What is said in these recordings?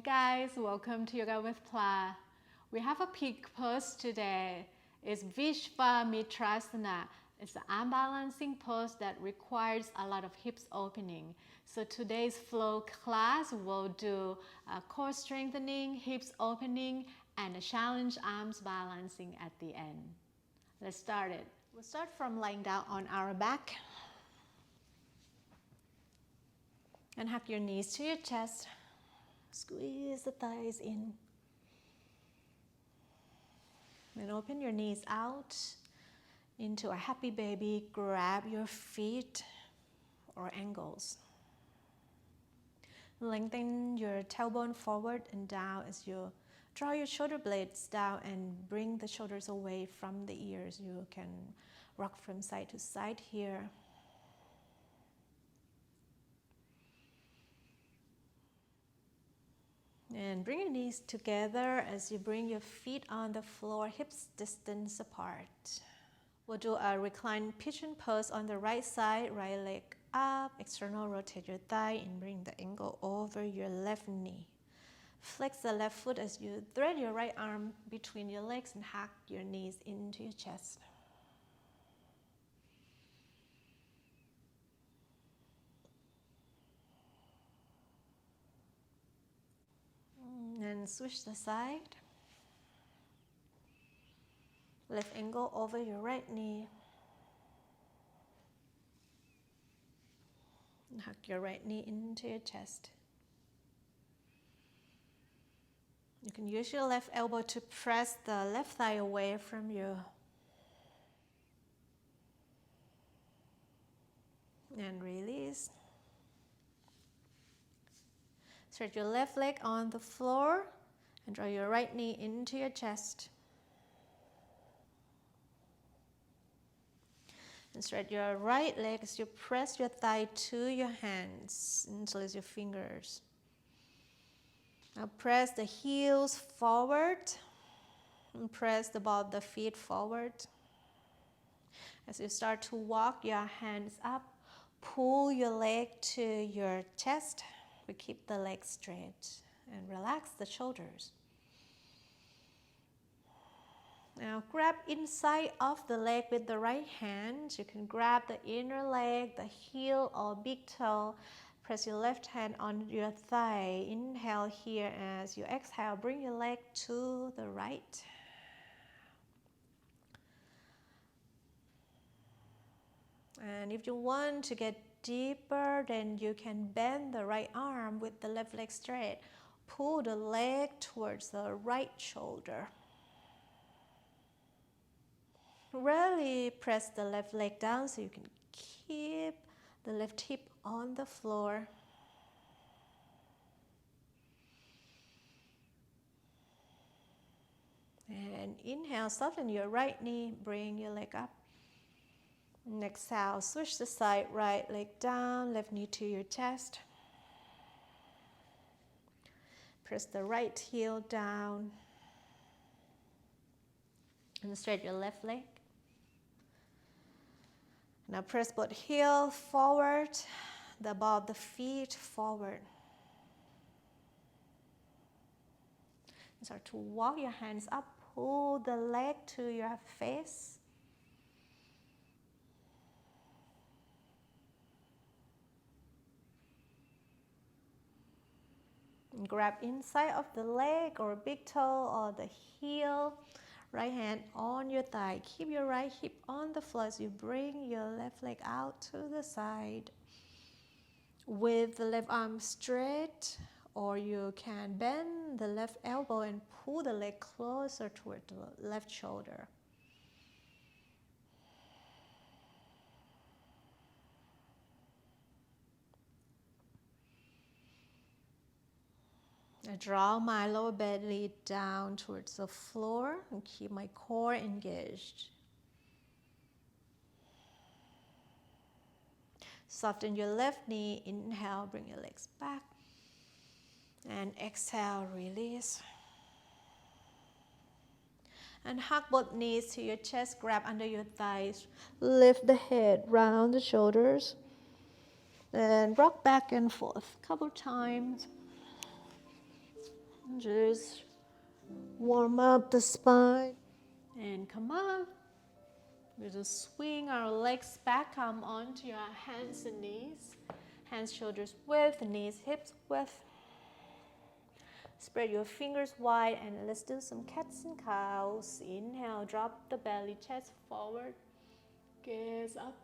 Hi guys, welcome to Yoga with Pla. We have a peak pose today. It's Visvamitrasana. It's an arm balancing pose that requires a lot of hips opening. So today's flow class will do core strengthening, hips opening, and a challenge arms balancing at the end. Let's start it. We'll start from lying down on our back. And hug your knees to your chest. Squeeze the thighs in. And open your knees out into a happy baby. Grab your feet or ankles. Lengthen your tailbone forward and down as you draw your shoulder blades down and bring the shoulders away from the ears. You can rock from side to side here. And bring your knees together as you bring your feet on the floor, hips distance apart. We'll do a reclined pigeon pose on the right side, right leg up, external rotate your thigh and bring the ankle over your left knee. Flex the left foot as you thread your right arm between your legs and hug your knees into your chest. And switch the side. Left ankle over your right knee. And hug your right knee into your chest. You can use your left elbow to press the left thigh away from you. And release. Stretch your left leg on the floor and draw your right knee into your chest. And stretch your right leg as you press your thigh to your hands, interlace your fingers. Now press the heels forward and press the ball of the feet forward. As you start to walk your hands up, pull your leg to your chest. We keep the legs straight and relax the shoulders. Now grab inside of the leg with the right hand. You can grab the inner leg, the heel or big toe. Press your left hand on your thigh. Inhale here. As you exhale, bring your leg to the right. And if you want to get deeper, then you can bend the right arm with the left leg straight. Pull the leg towards the right shoulder. Really press the left leg down so you can keep the left hip on the floor. And inhale, soften your right knee, bring your leg up. And exhale, switch the side, right leg down, left knee to your chest. Press the right heel down. And straight your left leg. Now press both heel forward, the ball of the feet forward. And start to walk your hands up, pull the leg to your face. And grab inside of the leg or big toe or the heel. Right hand on your thigh. Keep your right hip on the floor as you bring your left leg out to the side. With the left arm straight, or you can bend the left elbow and pull the leg closer toward the left shoulder. I draw my lower belly down towards the floor and keep my core engaged. Soften your left knee, inhale, bring your legs back. And exhale, release. And hug both knees to your chest, grab under your thighs, lift the head, round the shoulders. And rock back and forth a couple times. Just warm up the spine. And come up. We just swing our legs back, come onto your hands and knees. Hands, shoulders width, knees, hips width. Spread your fingers wide and let's do some cats and cows. Inhale, drop the belly, chest forward, gaze up.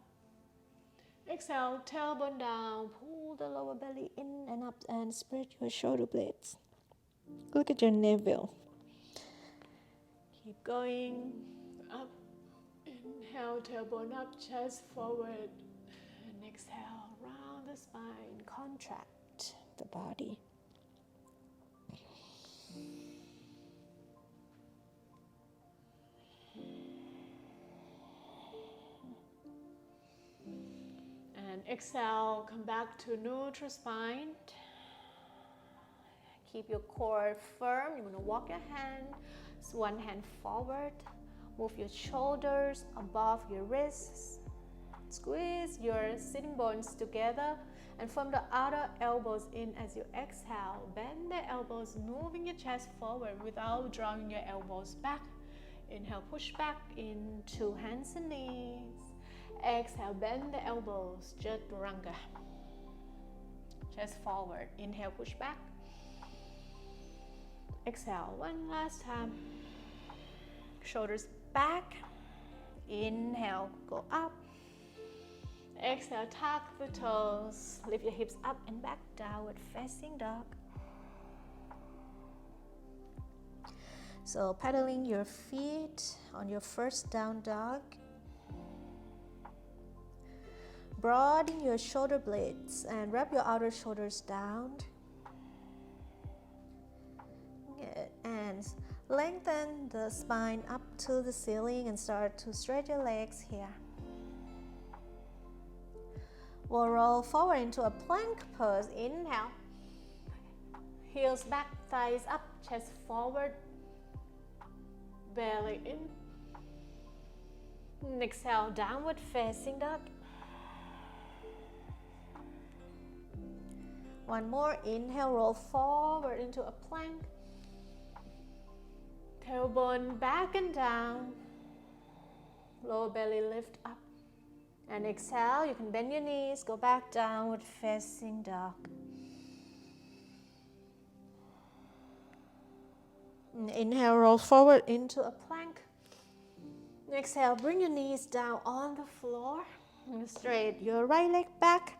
Exhale, tailbone down, pull the lower belly in and up and spread your shoulder blades. Look at your navel. Keep going up. Inhale, tailbone up, chest forward. And exhale, round the spine, contract the body. And exhale, come back to neutral spine. Keep your core firm. You're going to walk your hand, so one hand forward. Move your shoulders above your wrists. Squeeze your sitting bones together and from the outer elbows in as you exhale. Bend the elbows, moving your chest forward without drawing your elbows back. Inhale, push back into hands and knees. Exhale, bend the elbows, chaturanga. Chest forward. Inhale, push back. Exhale, one last time. Shoulders back. Inhale, go up. Exhale, tuck the toes. Lift your hips up and back, downward facing dog. So pedaling your feet on your first down dog. Broaden your shoulder blades and wrap your outer shoulders down. Good. And lengthen the spine up to the ceiling and start to stretch your legs here. We'll roll forward into a plank pose. Inhale. Heels back, thighs up, chest forward. Belly in. And exhale, downward facing dog. One more. Inhale, roll forward into a plank. Tailbone back and down. Lower belly lift up. And exhale, you can bend your knees, go back, downward facing dog. And inhale, roll forward into a plank. Exhale, bring your knees down on the floor. And straight your right leg back.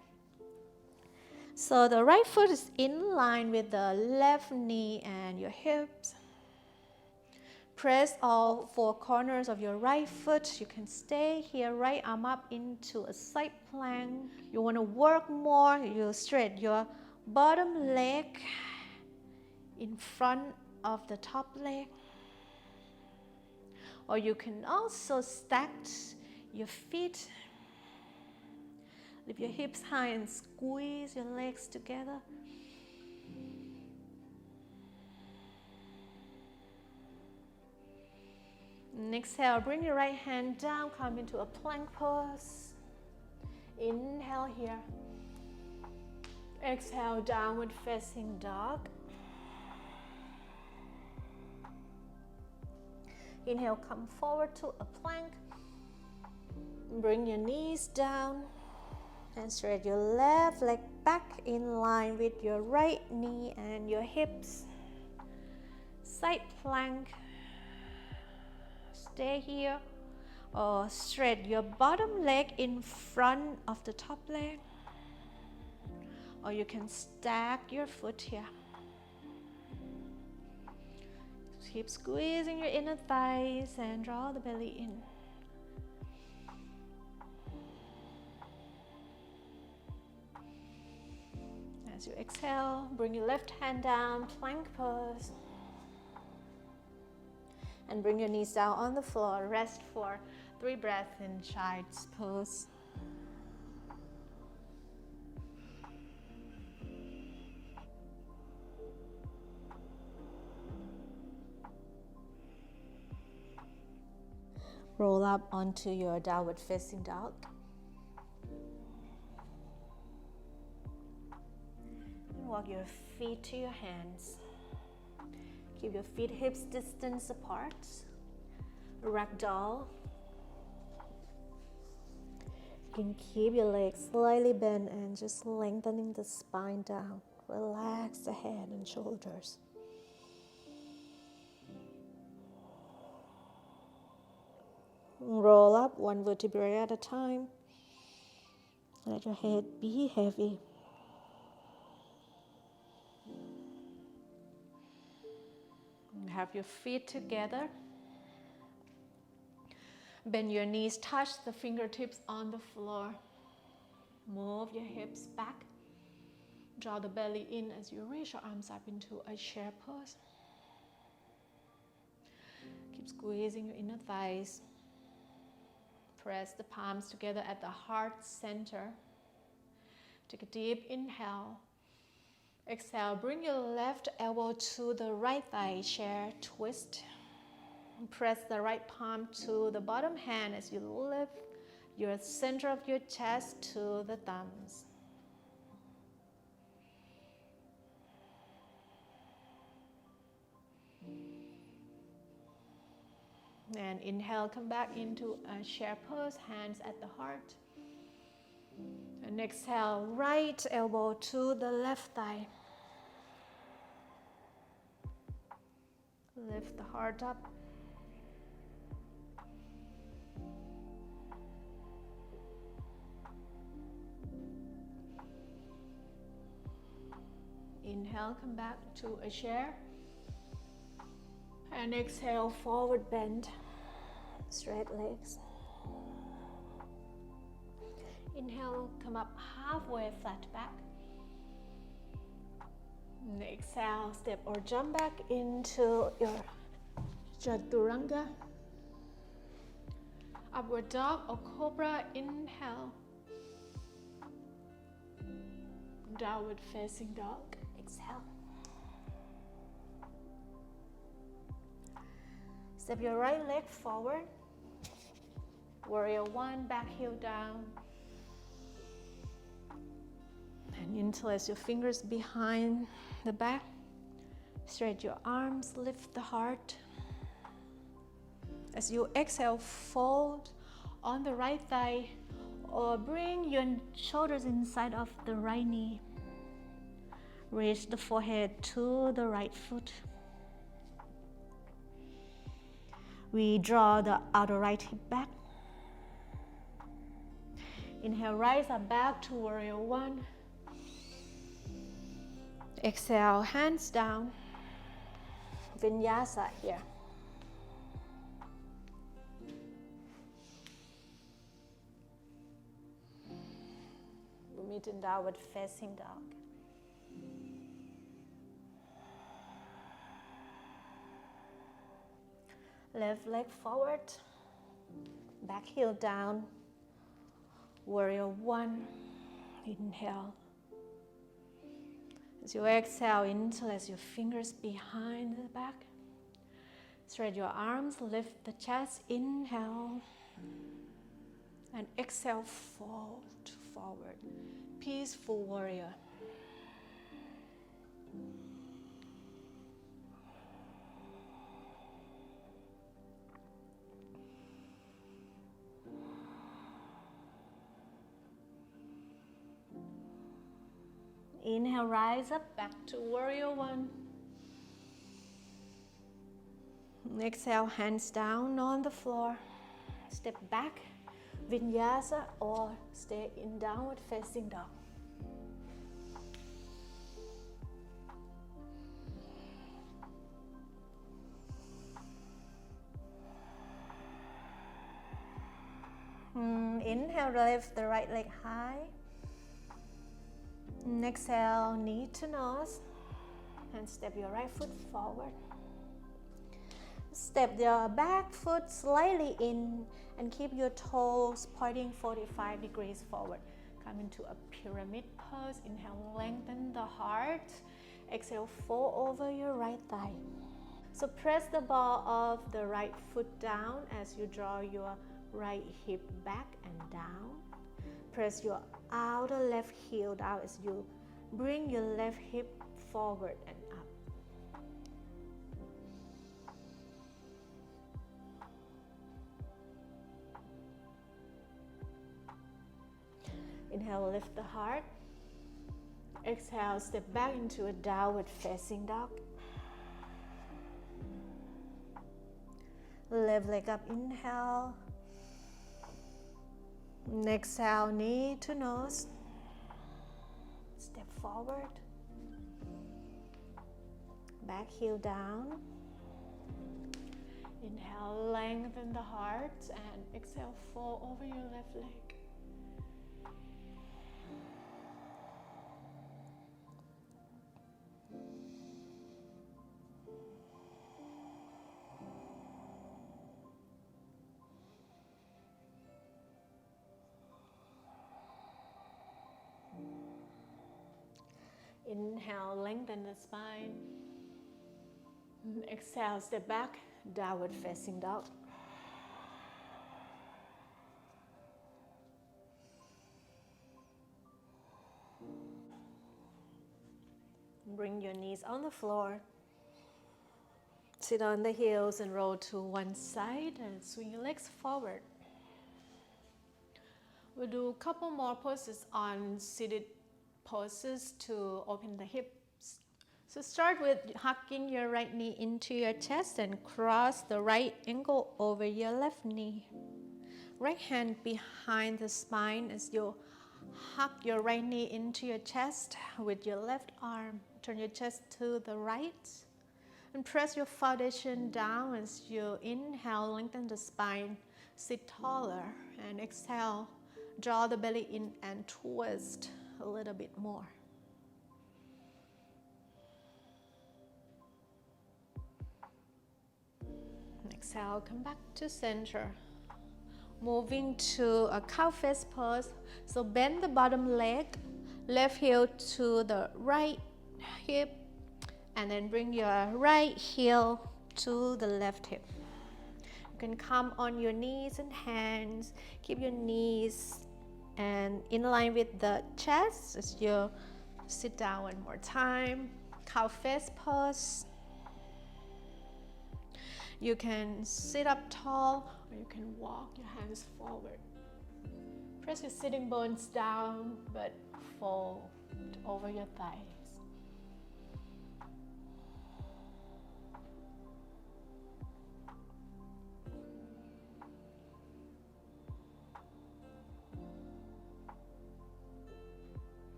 So the right foot is in line with the left knee and your hips. Press all four corners of your right foot. You can stay here, right arm up into a side plank. You want to work more, you straight your bottom leg in front of the top leg. Or you can also stack your feet. Lift your hips high and squeeze your legs together. And exhale, bring your right hand down, come into a plank pose. Inhale here. Exhale, downward facing dog. Inhale, come forward to a plank. Bring your knees down and straight your left leg back in line with your right knee and your hips. Side plank. Stay here, or straight your bottom leg in front of the top leg, or you can stack your foot here. Keep squeezing your inner thighs and draw the belly in. As you exhale, bring your left hand down, plank pose. And bring your knees down on the floor. Rest for 3 breaths in child's pose. Roll up onto your downward facing dog. And walk your feet to your hands. Keep your feet hips distance apart. Ragdoll. You can keep your legs slightly bent and just lengthening the spine down. Relax the head and shoulders. Roll up one vertebrae at a time. Let your head be heavy. Have your feet together. Bend your knees, touch the fingertips on the floor. Move your hips back. Draw the belly in as you reach your arms up into a chair pose. Keep squeezing your inner thighs. Press the palms together at the heart center. Take a deep inhale. Exhale, bring your left elbow to the right thigh, chair twist. Press the right palm to the bottom hand as you lift your center of your chest to the thumbs. And inhale, come back into a chair pose, hands at the heart. And exhale, right elbow to the left thigh. Lift the heart up. Inhale, come back to a chair. And exhale, forward bend. Straight legs. Inhale, come up halfway, flat back. And exhale, step or jump back into your Chaturanga. Upward dog or cobra, inhale. Downward facing dog, exhale. Step your right leg forward. Warrior one, back heel down. And interlace your fingers behind the back. Straight your arms, lift the heart. As you exhale, fold on the right thigh or bring your shoulders inside of the right knee. Reach the forehead to the right foot. We draw the outer right hip back. Inhale, rise up back to warrior one. Exhale, hands down. Vinyasa here. We meet in downward facing dog. Left leg forward, back heel down, warrior one, inhale. As you exhale, interlace your fingers behind the back. Spread your arms, lift the chest, inhale. And exhale, fold forward. Peaceful warrior. Inhale, rise up, back to warrior one. Exhale, hands down on the floor. Step back, vinyasa, or stay in downward facing dog. Inhale, lift the right leg high. Exhale, knee to nose, and step your right foot forward. Step your back foot slightly in and keep your toes pointing 45 degrees forward. Come into a pyramid pose. Inhale, lengthen the heart. Exhale, fold over your right thigh. So press the ball of the right foot down as you draw your right hip back and down. Press your outer left heel down as you bring your left hip forward and up. Inhale, lift the heart. Exhale, step back into a downward facing dog. Left leg up, inhale. Exhale, knee to nose. Step forward. Back heel down. Inhale, lengthen the heart, and exhale, fold over your left leg. Inhale, lengthen the spine. Exhale, step back, downward facing dog. Bring your knees on the floor. Sit on the heels and roll to one side and swing your legs forward. We'll do a couple more poses on seated poses to open the hips. So start with hugging your right knee into your chest and cross the right ankle over your left knee. Right hand behind the spine as you hug your right knee into your chest with your left arm. Turn your chest to the right and press your foundation down as you inhale, lengthen the spine, sit taller, and exhale, draw the belly in and twist a little bit more. Exhale, come back to center. Moving to a cow face pose. So bend the bottom leg, left heel to the right hip, and then bring your right heel to the left hip. You can come on your knees and hands. Keep your knees and in line with the chest as you sit down one more time. Cow face pose. You can sit up tall or you can walk your hands forward. Press your sitting bones down but fold over your thighs.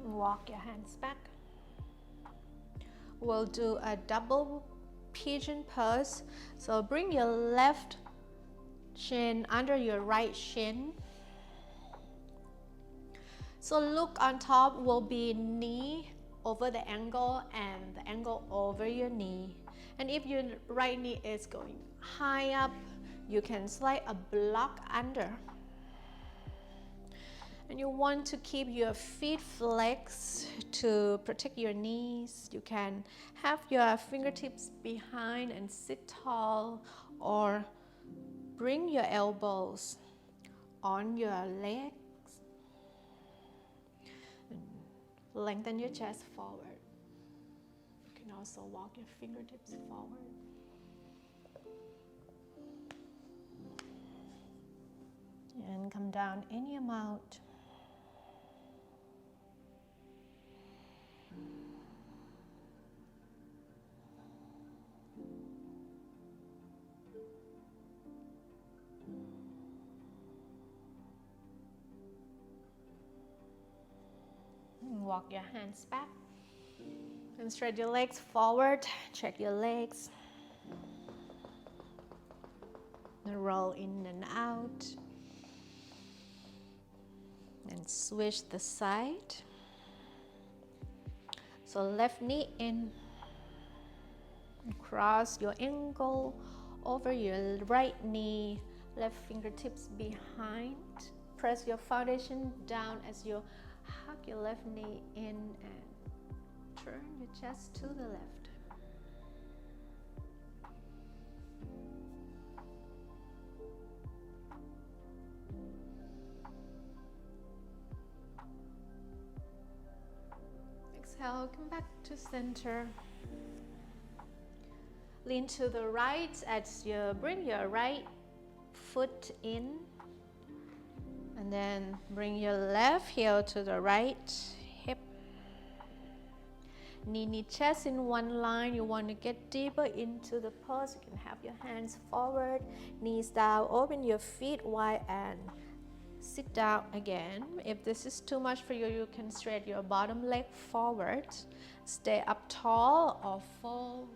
Walk your hands back. We'll do a double pigeon pose. So bring your left shin under your right shin. So look on top will be knee over the ankle and the ankle over your knee. And if your right knee is going high up, you can slide a block under. And you want to keep your feet flexed to protect your knees. You can have your fingertips behind and sit tall, or bring your elbows on your legs. And lengthen your chest forward. You can also walk your fingertips forward. And come down any amount. Walk your hands back and stretch your legs forward. Check your legs. And roll in and out. And switch the side. So left knee in. Cross your ankle over your right knee. Left fingertips behind. Press your foundation down as you hug your left knee in and turn your chest to the left. Exhale, come back to center. Lean to the right as you bring your right foot in. And then bring your left heel to the right hip. Knee, chest in one line. You want to get deeper into the pose. You can have your hands forward, knees down, open your feet wide and sit down again. If this is too much for you, you can straight your bottom leg forward. Stay up tall or fold.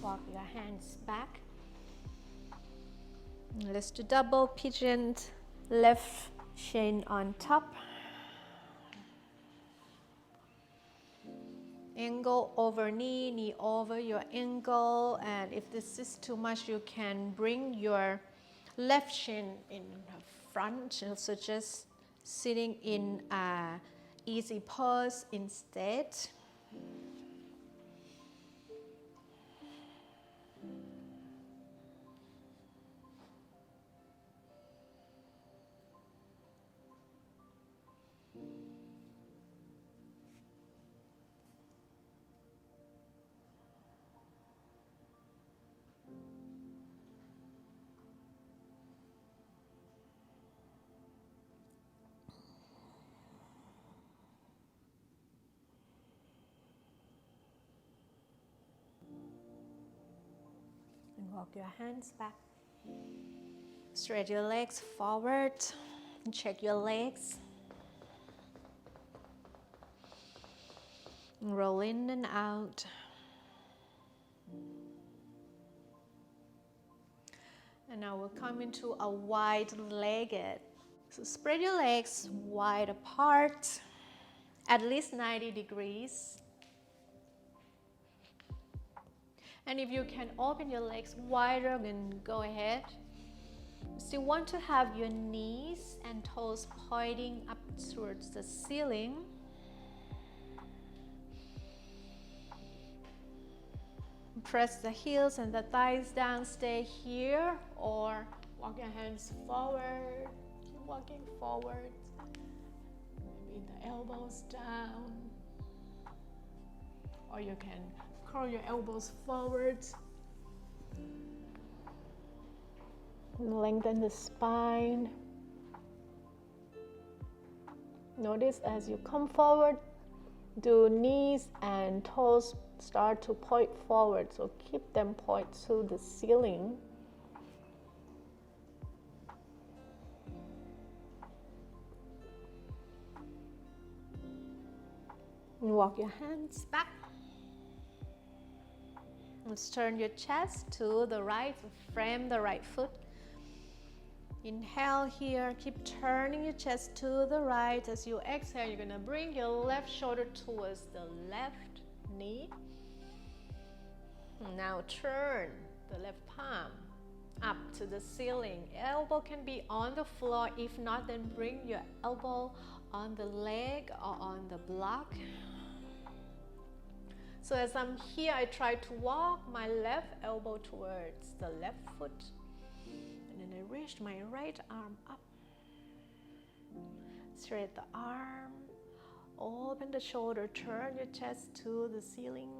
Walk your hands back. Let's do double pigeon, left shin on top. Ankle over knee, knee over your ankle. And if this is too much, you can bring your left shin in front. So just sitting in a easy pose instead. Walk your hands back. Straight your legs forward. Check your legs. Roll in and out. And now we'll come into a wide-legged. So spread your legs wide apart, at least 90 degrees. And if you can open your legs wider, then go ahead. Still want to have your knees and toes pointing up towards the ceiling. Press the heels and the thighs down, stay here, or walk your hands forward. Keep walking forward. Maybe the elbows down. Or you can curl your elbows forward. Lengthen the spine. Notice as you come forward, do knees and toes start to point forward. So keep them point to the ceiling. And walk your hands back. Let's turn your chest to the right, frame the right foot. Inhale here, keep turning your chest to the right. As you exhale, you're gonna bring your left shoulder towards the left knee. Now turn the left palm up to the ceiling. Elbow can be on the floor. If not, then bring your elbow on the leg or on the block. So as I'm here, I try to walk my left elbow towards the left foot. And then I reach my right arm up. Straight the arm. Open the shoulder. Turn your chest to the ceiling.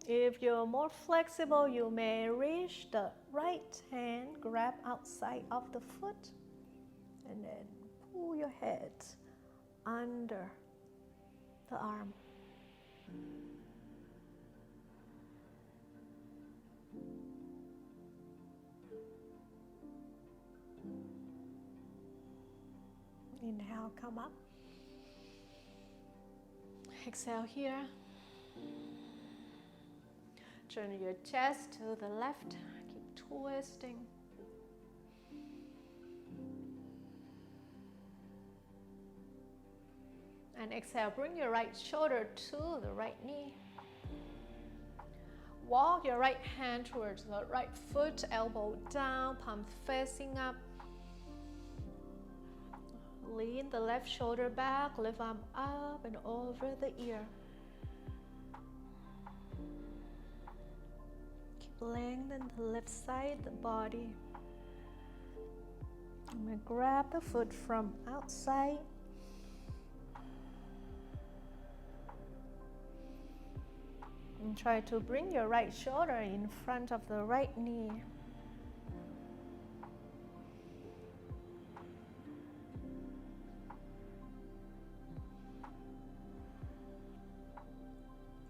If you're more flexible, you may reach the right hand, grab outside of the foot, and then pull your head under the arm. Inhale, come up. Exhale here. Turn your chest to the left. Keep twisting. And exhale, bring your right shoulder to the right knee. Walk your right hand towards the right foot, elbow down, palm facing up. Lean the left shoulder back, left arm up and over the ear. Keep lengthening the left side, the body. I'm going to grab the foot from outside. And try to bring your right shoulder in front of the right knee.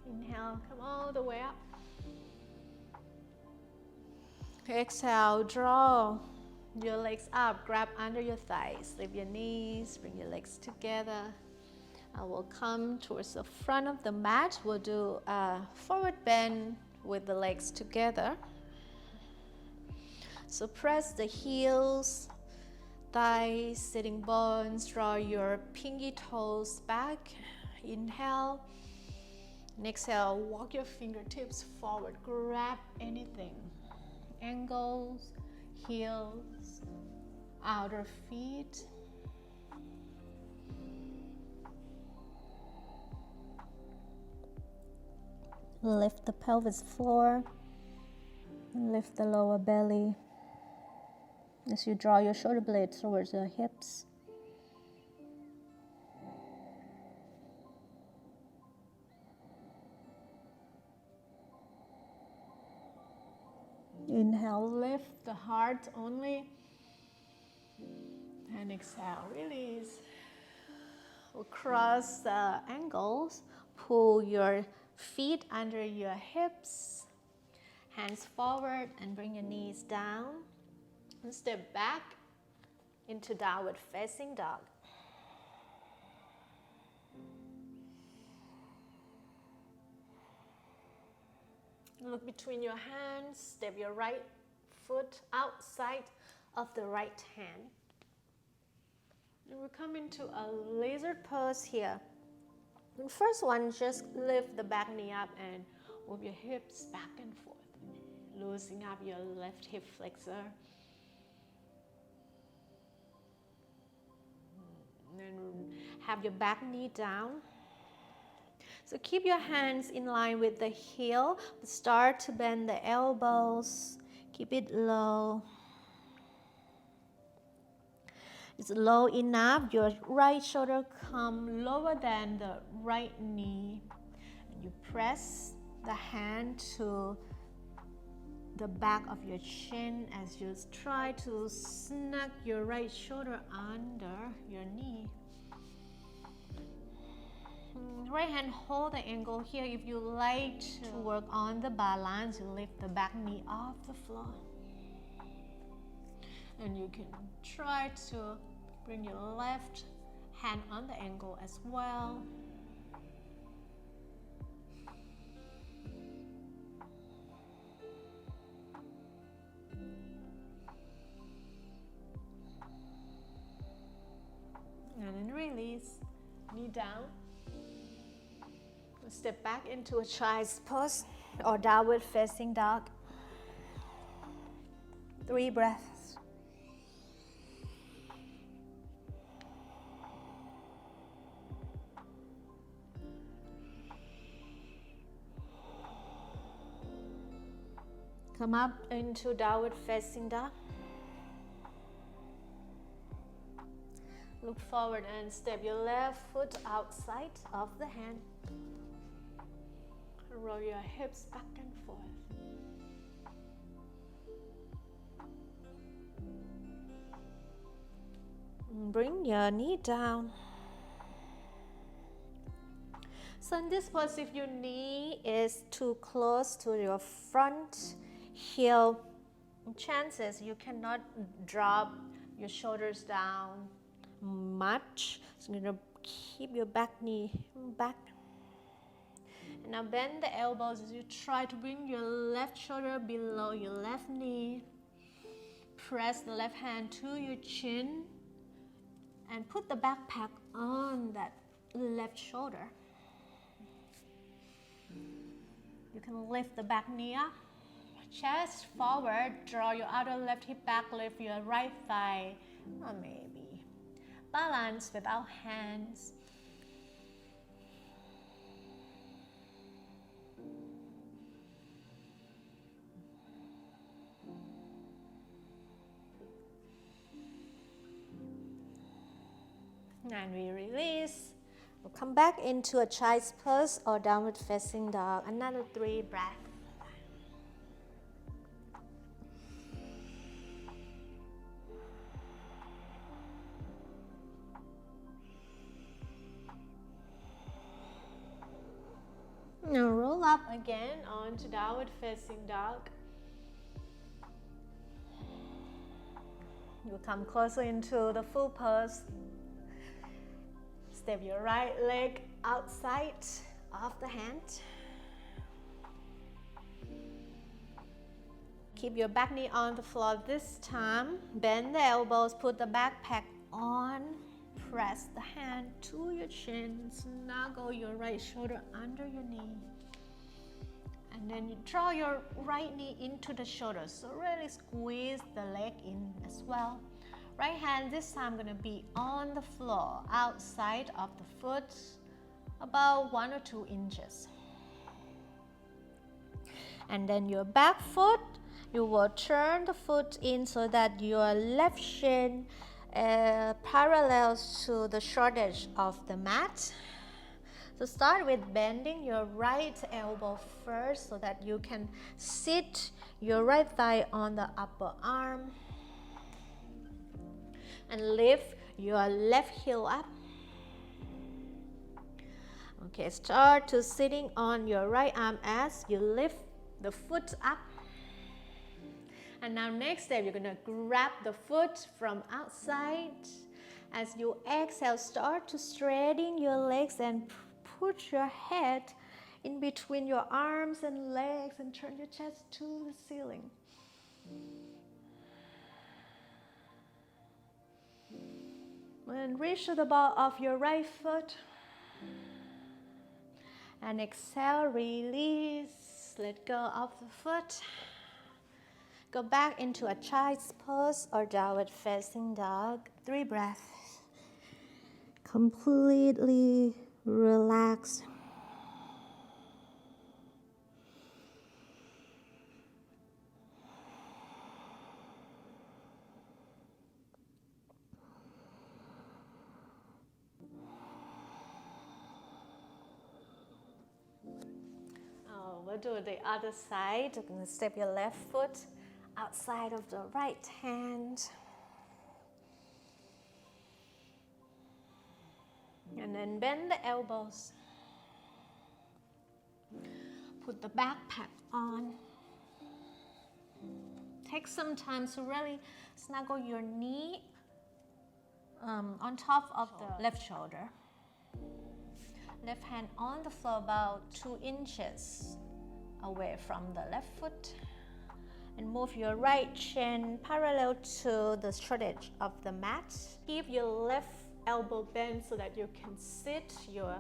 Inhale, come all the way up. Exhale, draw your legs up, grab under your thighs, lift your knees, bring your legs together. I will come towards the front of the mat. We'll do a forward bend with the legs together. So press the heels, thighs, sitting bones, draw your pinky toes back. Inhale. And exhale, walk your fingertips forward, grab anything. Ankles, heels, outer feet. Lift the pelvis floor, lift the lower belly as you draw your shoulder blades towards your hips. Inhale, lift the heart only. And exhale, release. We'll cross the ankles, pull your feet under your hips, hands forward and bring your knees down. And step back into downward facing dog. Look between your hands, step your right foot outside of the right hand. And we'll come into a lizard pose here. The first one, just lift the back knee up and move your hips back and forth. Loosening up your left hip flexor. And then have your back knee down. So keep your hands in line with the heel. Start to bend the elbows. Keep it low. It's low enough. Your right shoulder come lower than the right knee. And you press the hand to the back of your chin as you try to snug your right shoulder under your knee. Right hand hold the angle here. If you like to work on the balance, you lift the back knee off the floor. And you can try to bring your left hand on the ankle as well. And then release, knee down. Step back into a child's pose or downward facing dog. 3 breaths. Come up into downward facing dog. Look forward and step your left foot outside of the hand. Roll your hips back and forth. Bring your knee down. So in this pose, if your knee is too close to your front heel, chances you cannot drop your shoulders down much. So you're going to keep your back knee back. And now bend the elbows as you try to bring your left shoulder below your left knee. Press the left hand to your chin and put the backpack on that left shoulder. You can lift the back knee up, chest forward, draw your outer left hip back, lift your right thigh, or maybe balance without hands. And we release. We'll come back into a child's pose or downward facing dog. Another 3 breaths. Now roll up again onto downward facing dog. You come closer into the full pose. Step your right leg outside of the hand. Keep your back knee on the floor this time. Bend the elbows, put the backpack on. Press the hand to your chin. Snuggle your right shoulder under your knee. And then you draw your right knee into the shoulder. So really squeeze the leg in as well. Right hand this time going to be on the floor, outside of the foot, about 1 or 2 inches. And then your back foot, you will turn the foot in so that your left shin parallels to the short edge of the mat. So start with bending your right elbow first so that you can sit your right thigh on the upper arm. And lift your left heel up. Okay, start to sitting on your right arm as you lift the foot up. And now next step, you're gonna grab the foot from outside. As you exhale, start to straighten your legs and put your head in between your arms and legs and turn your chest to the ceiling. And reach to the ball of your right foot. And exhale, release, let go of the foot. Go back into a child's pose or downward facing dog. 3 breaths. Completely relax. We'll do the other side. You're going to step your left foot outside of the right hand. And then bend the elbows. Put the backpack on. Take some time to really snuggle your knee on top of the left shoulder. Left hand on the floor about 2 inches away from the left foot. And move your right shin parallel to the short edge of the mat. Keep your left elbow bent so that you can sit your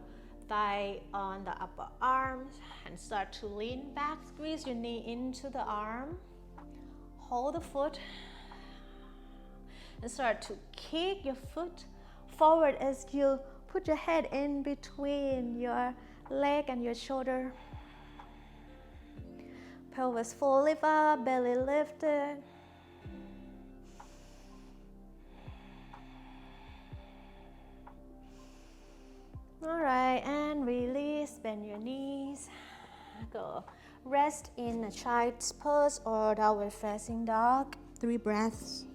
thigh on the upper arm and start to lean back. Squeeze your knee into the arm. Hold the foot and start to kick your foot forward as you put your head in between your leg and your shoulder. Pelvis full lift up, belly lifted. All right, and release, bend your knees. Go rest in a child's pose or downward facing dog. 3 breaths.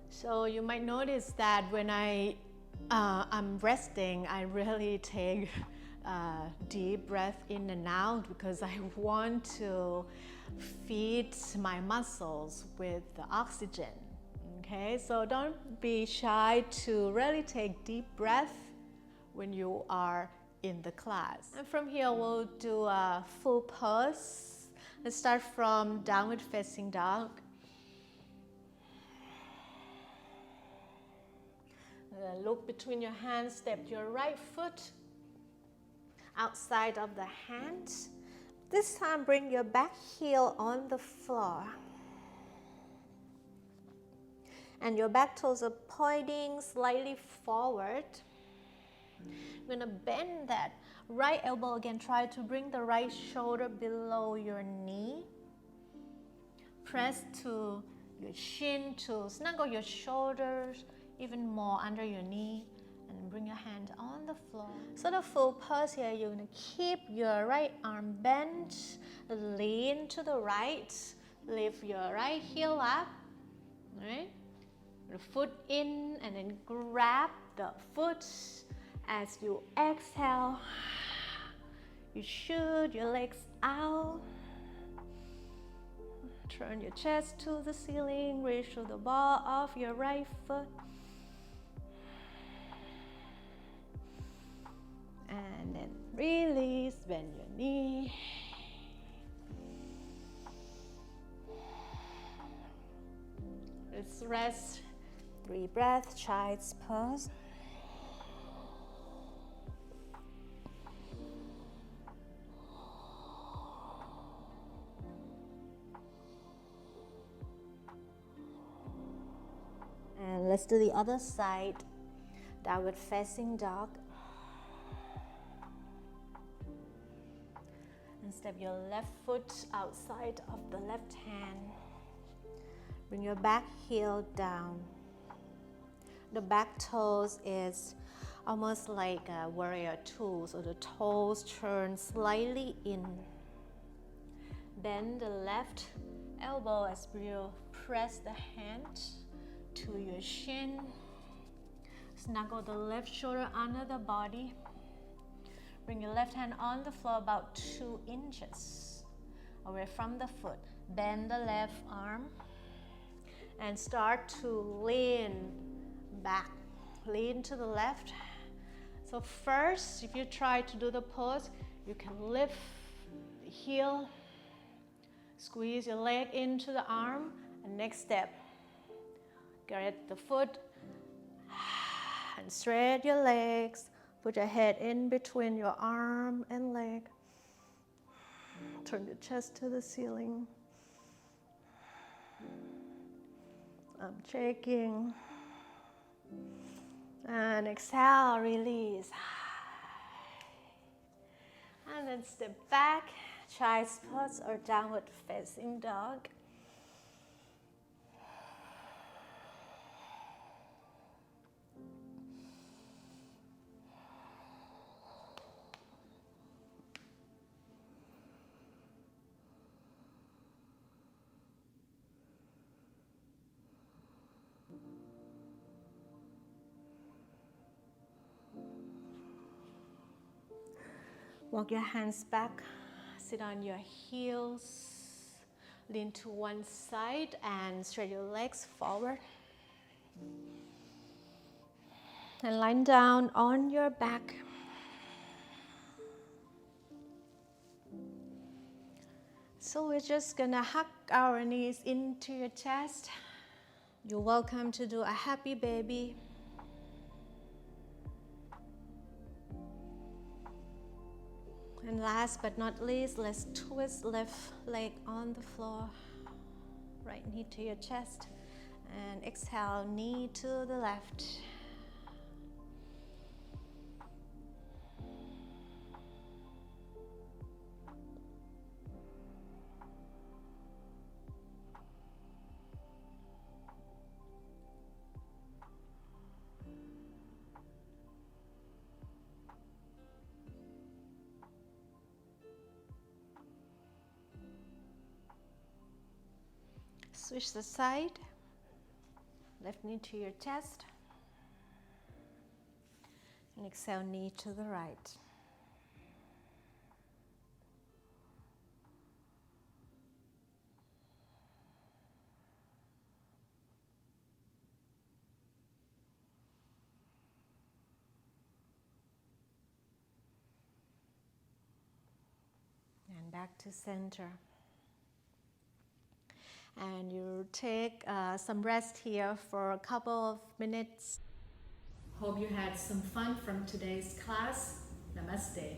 So you might notice that when I'm resting, I really take a deep breath in and out because I want to feed my muscles with the oxygen. Okay, so don't be shy to really take deep breath when you are in the class. And from here, we'll do a full pose. Let's start from downward facing dog. Look between your hands, step your right foot outside of the hand. This time, bring your back heel on the floor. And your back toes are pointing slightly forward. You're gonna bend that right elbow again. Try to bring the right shoulder below your knee. Press to your shin to snuggle your shoulders even more under your knee, and bring your hand on the floor. So the full pose here, you're gonna keep your right arm bent, lean to the right, lift your right heel up, all right? The foot in, and then grab the foot as you exhale. You shoot your legs out. Turn your chest to the ceiling, reach to the ball of your right foot. And then release, bend your knee. Let's rest, breathe breath, child's pose. And let's do the other side, downward facing dog. And step your left foot outside of the left hand. Bring your back heel down. The back toes is almost like a warrior two, so the toes turn slightly in. Bend the left elbow as you press the hand to your shin. Snuggle the left shoulder under the body. Bring your left hand on the floor about 2 inches away from the foot. Bend the left arm and start to lean back, lean to the left. So first, if you try to do the pose, you can lift the heel, squeeze your leg into the arm, and next step, get the foot and straight your legs. Put your head in between your arm and leg. Turn your chest to the ceiling. I'm checking. And exhale, release. And then step back, child's pose or downward facing dog. Walk your hands back, sit on your heels, lean to one side and straight your legs forward. And lie down on your back. So we're just gonna hug our knees into your chest. You're welcome to do a happy baby. And last but not least, let's twist left leg on the floor. Right knee to your chest. And exhale, knee to the left. Switch the side, left knee to your chest, and exhale, knee to the right. back to center. And you take some rest here for a couple of minutes. Hope you had some fun from today's class. Namaste.